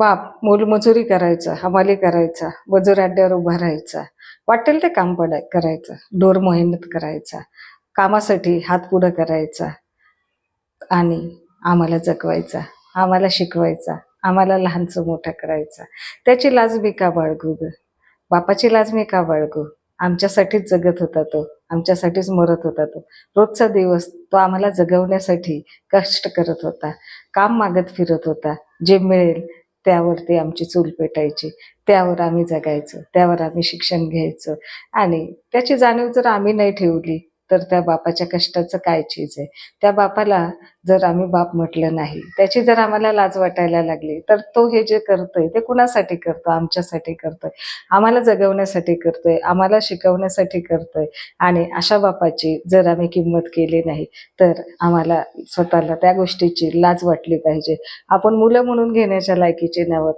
बाप मोलमजुरी करायचा, हमाली करायचा, मजूर अड्ड्यावर उभा राहायचा, वाटेल ते काम करायचं, ढोर मेहनत करायचा, कामासाठी हात पुढं करायचा आणि आम्हाला जगवायचा, आम्हाला शिकवायचा, आम्हाला लहानचं मोठं करायचा. त्याची लाज मी का बाळगू ग? बापाची लाज मी का बाळगू? आमच्यासाठीच जगत होता तो, आमच्यासाठीच मरत होता तो. रोजचा दिवस तो आम्हाला जगवण्यासाठी कष्ट करत होता, काम मागत फिरत होता. जे मिळेल त्यावरती आमची चूल पेटायची, त्यावर आम्ही जगायचो, त्यावर आम्ही शिक्षण घ्यायचो. आणि त्याची जाणीव जर आम्ही नाही ठेवली तर त्या बापाच्या कष्टाचं काय चीज आहे? त्या बापाला जर आम्ही बाप म्हटलं नाही, त्याची जर आम्हाला लाज वाटायला लागली, तर तो हे जे करतोय ते कुणासाठी करतो? आमच्यासाठी करतोय, आम्हाला जगवण्यासाठी करतोय, आम्हाला शिकवण्यासाठी करतोय. आणि अशा बापाची जर आम्ही किंमत केली नाही तर आम्हाला स्वतःला त्या गोष्टीची लाज वाटली पाहिजे. आपण मुलं म्हणून घेण्याच्या लायकीचे नाही आहोत.